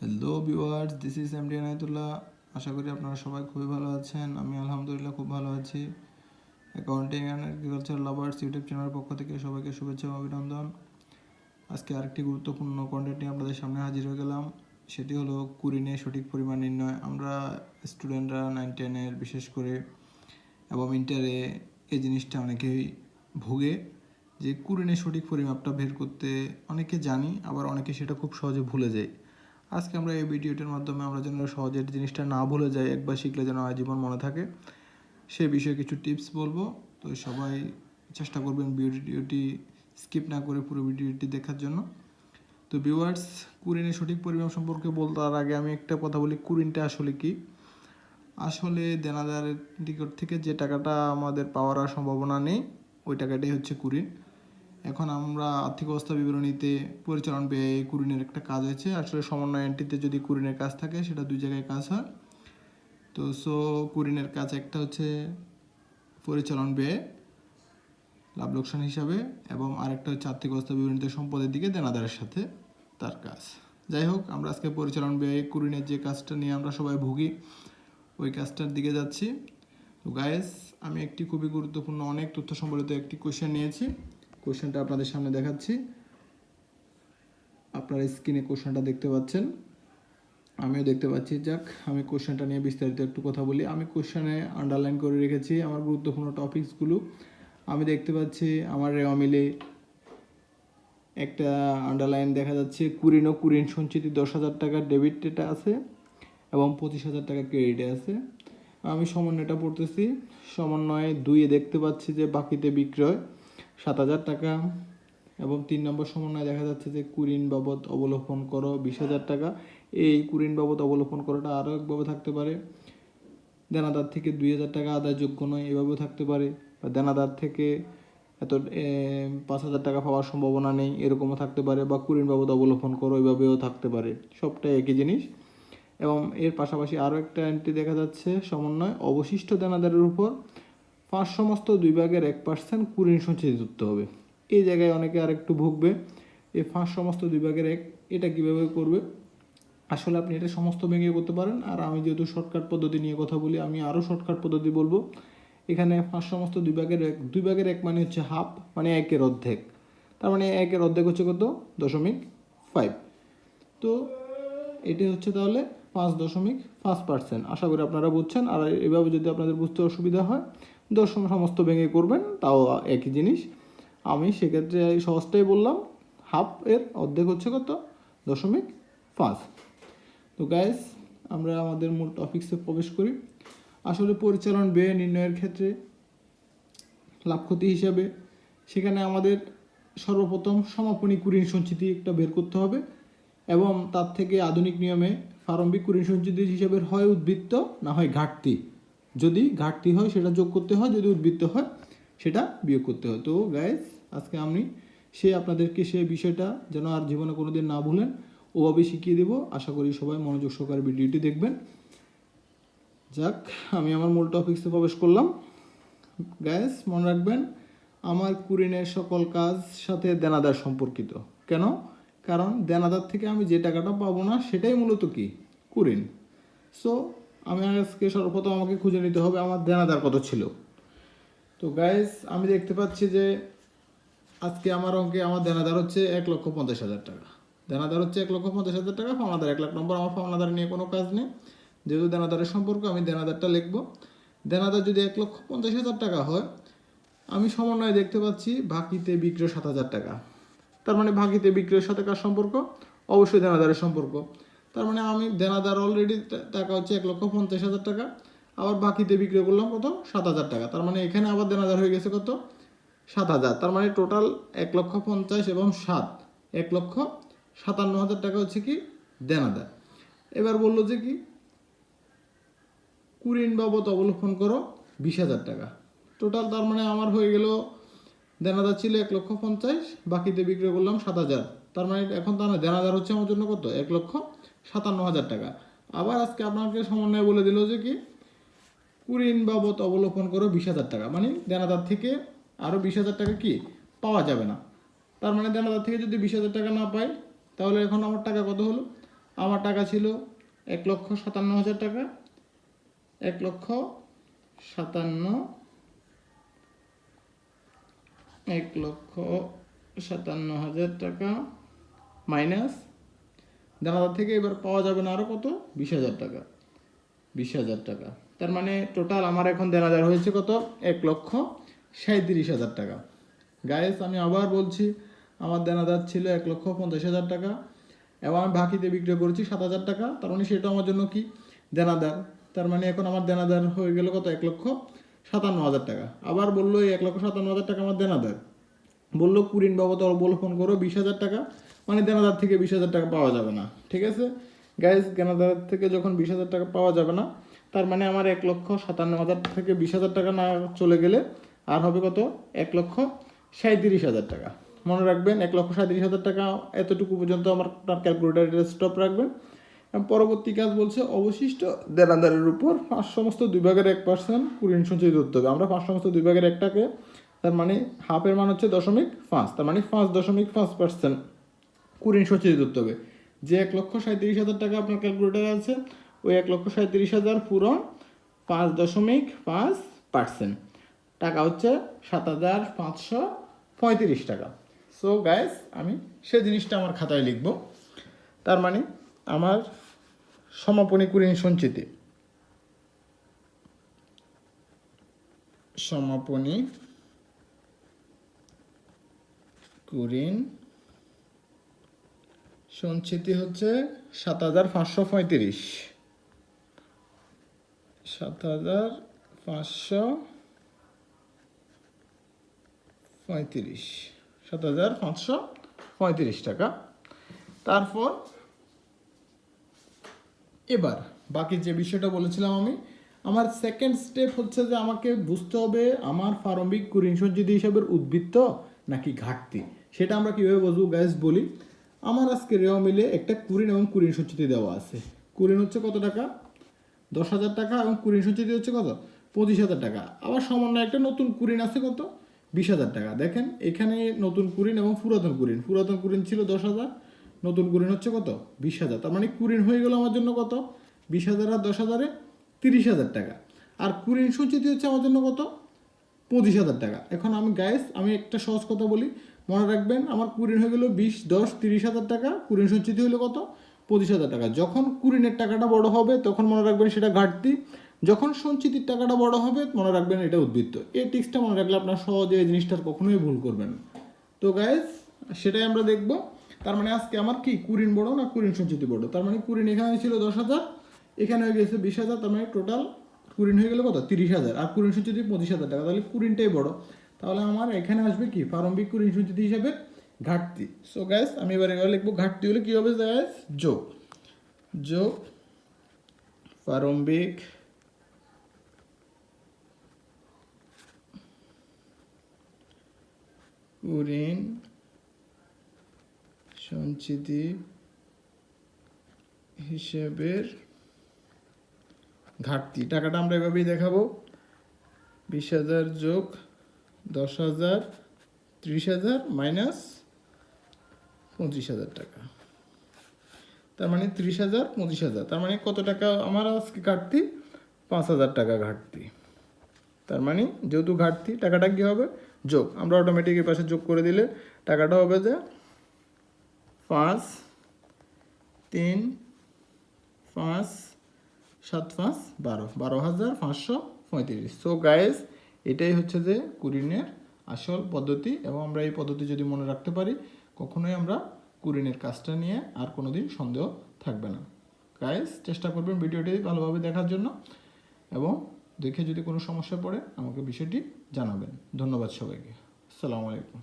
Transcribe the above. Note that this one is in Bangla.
Hello viewers, this is MD Enayetullah. আশা করি আপনারা সবাই খুবই ভালো আছেন। আমি আলহামদুলিল্লাহ খুব ভালো আছি। Accounting and agriculture lovers YouTube চ্যানেলের পক্ষ থেকে সবাইকে শুভেচ্ছা ও অভিনন্দন। আজকে আরেকটি গুরুত্বপূর্ণ কন্টেন্ট নিয়ে আপনাদের সামনে হাজির হয়ে গেলাম। সেটি হলো কুরিনে সঠিক পরিমাণ নির্ণয়। আমরা স্টুডেন্টরা 9-10-এর বিশেষ করে এবং ইন্টারে এই জিনিসটা অনেকেই ভোগে যে কুরিনে সঠিক পরিমাপটা বের করতে অনেকে জানি, আবার অনেকে সেটা খুব সহজে ভুলে যায়। আজকে আমরা এই ভিডিওটির মাধ্যমে আমরা যেন সহজে জিনিসটা না ভুলে যাই, একবার শিখলে যেন আজীবন মনে থাকে, সে বিষয়ে কিছু টিপস বলবো। তো সবাই চেষ্টা করবেন ভিডিওটি স্কিপ না করে পুরো ভিডিওটি দেখার জন্য। তো ভিউয়ার্স, কুরিনের সঠিক পরিমাপ সম্পর্কে বলার আগে আমি একটা কথা বলি, কুরিনটা আসলে কি। আসলে দেনাদারের নিকট থেকে যে টাকাটা আমাদের পাওয়ার আর সম্ভাবনা নেই, ওই টাকাটাই হচ্ছে কুরিন। এখন আমরা আর্থিক অবস্থা বিবরণীতে পরিচালন ব্যয় কুরিনের একটা কাজ হয়েছে। আসলে সমন্বয় এন্ট্রিতে যদি কুরিনের কাজ থাকে সেটা দুই জায়গায় কাজ হয়। তো কুরিনের কাজ একটা হচ্ছে পরিচালন ব্যয় লাভ লোকসান হিসাবে, এবং আরেকটা হচ্ছে আর্থিক অবস্থা বিবরণীতে সম্পদের দিকে দেনাদারের সাথে তার কাজ। যাই হোক, আমরা আজকে পরিচালন ব্যয় কুরিনের যে কাজটা নিয়ে আমরা সবাই ভুগি, ওই কাজটার দিকে যাচ্ছি। তো গাইস, আমি একটি খুবই গুরুত্বপূর্ণ অনেক তথ্য সম্বলিত একটি কোয়েশ্চেন নিয়েছি। কোয়েশ্চেনটা আপনাদের সামনে দেখাচ্ছি। আপনারা স্ক্রিনে কোয়েশ্চেনটা দেখতে পাচ্ছেন, আমিও দেখতে পাচ্ছি। যাক, আমি কোয়েশ্চেনটা নিয়ে বিস্তারিত একটু কথা বলি। আমি কোয়েশ্চেনে আন্ডারলাইন করে রেখেছি আমার গুরুত্বপূর্ণ টপিকসগুলো। আমি দেখতে পাচ্ছি আমার রেওয়া মিলে একটা আন্ডারলাইন দেখা যাচ্ছে, কুরিন ও কুরিন সঞ্চিতি 10,000 টাকার ডেবিট এটা আছে এবং 25,000 টাকা ক্রেডিটে আছে। আমি সমন্বয়টা পড়তেছি। সমন্বয়ে 2-এ দেখতে পাচ্ছি যে বাকিতে বিক্রয় 7,000 টাকা, এবং 3 নম্বর সমন্বয়ে দেখা যাচ্ছে যে কুরিন বাবদ অবলোকন করো 20,000 টাকা। এই কুরিন বাবদ অবলোকন করাটা আরও একভাবে থাকতে পারে, দেনাদার থেকে 2,000 টাকা আদায়যোগ্য নয়, এভাবেও থাকতে পারে। বা দেনাদার থেকে এত 5,000 টাকা পাওয়ার সম্ভাবনা নেই, এরকমও থাকতে পারে। বা কুরিন বাবদ অবলোকন করো, এভাবেও থাকতে পারে। সবটাই একই জিনিস। এবং এর পাশাপাশি আরও একটা এন্ট্রি দেখা যাচ্ছে, সমন্বয় অবশিষ্ট দেনাদারের উপর 5 সমস্ত 2/1% কুরিন সঞ্চিতি ধরতে হবে। এই জায়গায় অনেকে আরেকটু ভুগবে, এই 5 সমস্ত 2/1 এটা কীভাবে করবে। আসলে আপনি এটা সমস্ত ভেঙে করতে পারেন, আর আমি যেহেতু শর্টকাট পদ্ধতি নিয়ে কথা বলি, আমি আরও শর্টকাট পদ্ধতি বলবো। এখানে 5 সমস্ত 2/1 মানে হচ্ছে হাফ, মানে 1-এর অর্ধেক। তার মানে 1-এর অর্ধেক হচ্ছে কত? 0.5। তো এটি হচ্ছে তাহলে 5.5%। আশা করি আপনারা বুঝছেন। আর এভাবে যদি আপনাদের বুঝতে অসুবিধা হয়, 10 সমস্ত ভেঙে করবেন, তাও একই জিনিস। আমি সেক্ষেত্রে সহজটাই বললাম, হাফ এর অর্ধেক হচ্ছে কত? 0.5। তো গাইস, আমরা আমাদের মূল টপিকসে প্রবেশ করি। আসলে পরিচালন ব্যয় নির্ণয়ের ক্ষেত্রে লাভ ক্ষতি হিসাবে সেখানে আমাদের সর্বপ্রথম সমাপনী কুরিন সঞ্চিতি একটা বের করতে হবে, এবং তার থেকে আধুনিক নিয়মে প্রারম্ভিক কুরিন সঞ্চিতির হিসাবের হয় উদ্বৃত্ত, না হয় ঘাটতি। যদি ঘাটতি হয় সেটা যোগ করতে হয়, যদি উদ্বৃত্ত হয় সেটা বিয়োগ করতে হয়। তো গাইস, আজকে আমি আপনাদেরকে সেই বিষয়টা যেন আর জীবনে কোনোদিন না ভুলেন ওভাবে শিখিয়ে দেবো। আশা করি সবাই মনোযোগ সহকারে ভিডিওটি দেখবেন। যাক, আমি আমার মূল টপিক্সে প্রবেশ করলাম। গাইস, মনে রাখবেন, আমার কুরিনের সকল কাজ সাথে দেনাদার সম্পর্কিত। কেন? কারণ দেনাদার থেকে আমি যে টাকাটা পাবো না সেটাই মূলত কি? কুরিন। সো আমি আজকে সর্বপ্রথম আমাকে খুঁজে নিতে হবে আমার দেনাদার কত ছিল। তো গাইস, আমি দেখতে পাচ্ছি যে আজকে আমার অঙ্কে আমার দেনাদার হচ্ছে 1,50,000 টাকা। দেনাদার হচ্ছে 1,50,000 টাকা, পাওনাদার 1 লাখ নম্বর। আমার পাওনাদার নিয়ে কোনো কাজ নেই, যেহেতু দেনাদারের সম্পর্ক আমি দেনাদারটা লিখবো। দেনাদার যদি 1,50,000 টাকা হয়, আমি সমন্বয়ে দেখতে পাচ্ছি বাকিতে বিক্রয় 7,000 টাকা। তার মানে বাকিতে বিক্রয়ের সাথে কার সম্পর্ক? অবশ্যই দেনাদারের সম্পর্ক। তার মানে আমি দেনাদার অলরেডি টাকা হচ্ছে 1,50,000 টাকা, আবার বাকিতে বিক্রয় করলাম কত? 7,000 টাকা। তার মানে এখানে আবার দেনাদার হয়ে গেছে কত? 7,000। তার মানে টোটাল 1,50,000 এবং 7, 1,57,000 টাকা হচ্ছে কি দেনাদার। এবার বললো যে কি কুরিন বাবদ অবলোকন করো 20,000 টাকা টোটাল। তার মানে আমার হয়ে গেল দেনাদার ছিল 1,50,000, বাকিতে বিক্রয় করলাম 7,000। তার মানে এখন তার দেনাদার হচ্ছে আমার জন্য কত? 1,57,000 টাকা। আবার আজকে আপনাকে সমন্বয় বলে দিল যে কি কুরিন বাবদ অবলোকন করো 20,000 টাকা, মানে দেনাদার থেকে আরও 20,000 টাকা কি পাওয়া যাবে না। তার মানে দেনাদার থেকে যদি 20,000 টাকা না পাই, তাহলে এখন আমার টাকা কত হলো? আমার টাকা ছিল 1,57,000 টাকা, 1,57,000 টাকা মাইনাস দেনাদার থেকে এবার পাওয়া যাবে না আরও কত, 20,000 টাকা, 20,000 টাকা। তার মানে টোটাল আমার এখন দেনাদার হয়েছে কত, 1,37,000 টাকা। গাইস আমি আবার বলছি, আমার দেনাদার ছিল 1,50,000 টাকা এবং আমি বাকিতে বিক্রি করেছি 7,000 টাকা। তার মানে সেটা আমার জন্য কি, দেনাদার। তার মানে এখন আমার দেনাদার হয়ে গেল কত, 1,57,000 টাকা। আবার বললো এই 1,57,000 টাকা আমার দেনাদার, বললো কুরিন বাবা তো বলো ফোন করো 20,000 টাকা, মানে দেনাদার থেকে 20,000 টাকা পাওয়া যাবে না। ঠিক আছে গাইস, দেনাদার থেকে যখন 20,000 টাকা পাওয়া যাবে না, তার মানে আমার 1,57,000 থেকে 20,000 টাকা না চলে গেলে আর হবে কত, 1,37,000 টাকা। মনে রাখবেন 1,37,000 টাকা, এতটুকু পর্যন্ত আমার ক্যালকুলেটারে স্টপ রাখবেন। পরবর্তী কাজ বলছে অবশিষ্ট দেনাদারের উপর 5/2 কুরিন সঞ্চয় ধরতে হবে। আমরা 5/2 তার মানে হাফের মান হচ্ছে 0.5, তার মানে 5.5% কুরিন সঞ্চয় ধরতে হবে। যে 1,37,000 টাকা আপনার ক্যালকুলেটারে আছে, ওই 1,37,000 পূরণ 5.5% টাকা হচ্ছে 7,535 টাকা। সো গাইস আমি সে জিনিসটা আমার খাতায় লিখব। তার মানে আমার সমাপনী কুরিন সঞ্চিতি, সমাপনী কুরিন সঞ্চিতি হচ্ছে 7,535, 7,535 টাকা। তারপর এবার বাকি যে বিষয়টা বলেছিলাম আমি, আমার সেকেন্ড স্টেপ হচ্ছে যে আমাকে বুঝতে হবে আমার প্রারম্ভিক কুরিন সঞ্চিতি হিসাবের উদ্বৃত্ত নাকি ঘাটতি। সেটা আমরা কীভাবে বুঝবো গাইস বলি। আমার আজকে রেওয়া মিলে একটা কুরিন এবং কুরিন সঞ্চিতি দেওয়া আছে। কুরিন হচ্ছে কত টাকা, 10,000 টাকা, এবং কুরিন সঞ্চিতি হচ্ছে কত, 25,000 টাকা। আবার সামান্য একটা নতুন কুরিন আছে কত, 20,000 টাকা। দেখেন এখানে নতুন কুরিন এবং পুরাতন কুরিন, পুরাতন কুরিন ছিল 10,000, নতুন কুরিন হচ্ছে কত, 20,000। তার মানে কুরিন হয়ে গেল আমার জন্য কত, 20,000 আর 10,000-এ 30,000 টাকা। আর কুরিন সঞ্চিতি হচ্ছে আমার জন্য কত, 25,000 টাকা। এখন আমি একটা সহজ কথা বলি, মনে রাখবেন আমার কুরিন হয়ে গেল 20, 10, 30,000 টাকা, কুরিন সঞ্চিতি হলো কত, 25,000 টাকা। যখন কুরিনের টাকাটা বড় হবে তখন মনে রাখবেন সেটা ঘাটতি, যখন সঞ্চিতির টাকাটা বড় হবে মনে রাখবেন এটা উদ্বৃত্ত। এই টিক্সটা মনে রাখলে আপনার সহজে এই জিনিসটার কখনোই ভুল করবেন না। তো গাইস সেটাই আমরা দেখব। তার মানে আজকে আমার কি কুরিন বড় না কুরিন সঞ্চিতি বড়। তার মানে কুরিন এখানে ছিল 10,000, এখানে হয়ে গেছে 20,000, তার মানে টোটাল কুরিন হয়ে গেল কত, 30,000, আর কুরিন সঞ্চিতি 25,000 টাকা। তাহলে কুরিনটাই বড়, তাহলে আমার এখানে আসবে কি প্রারম্ভিক কুরিন সঞ্চিতি হিসাবে ঘাটতি। সো গাইস আমি এবার লিখবো ঘাটতি হলে কি হবে গাইস, যোগ প্রারম্ভিক কুরিন সঞ্চিতি হিসেবের ঘাটতি। টাকাটা আমরা এভাবেই দেখাবো, 20,000 যোগ 10,000, 30,000 মাইনাস 25,000 টাকা। তার মানে 30,000, 25,000, তার মানে কত টাকা আমার আজকে ঘাটতি, 5,000 টাকা ঘাটতি। তার মানে যেহেতু ঘাটতি টাকাটা কী হবে, যোগ। আমরা অটোমেটিক এই পাশে যোগ করে দিলে টাকাটা হবে যে 5, 3, 5, 7, 5, 12, 12,535। সো গাইস এটাই হচ্ছে যে কুরিনের আসল পদ্ধতি, এবং আমরা এই পদ্ধতি যদি মনে রাখতে পারি কখনোই আমরা কুরিনের কাজটা নিয়ে আর কোনো দিন সন্দেহ থাকবে না। গাইস চেষ্টা করবেন ভিডিওটি ভালোভাবে দেখার জন্য, এবং দেখে যদি কোনো সমস্যা পড়ে আমাকে বিষয়টি জানাবেন। ধন্যবাদ সবাইকে, আসসালামু আলাইকুম।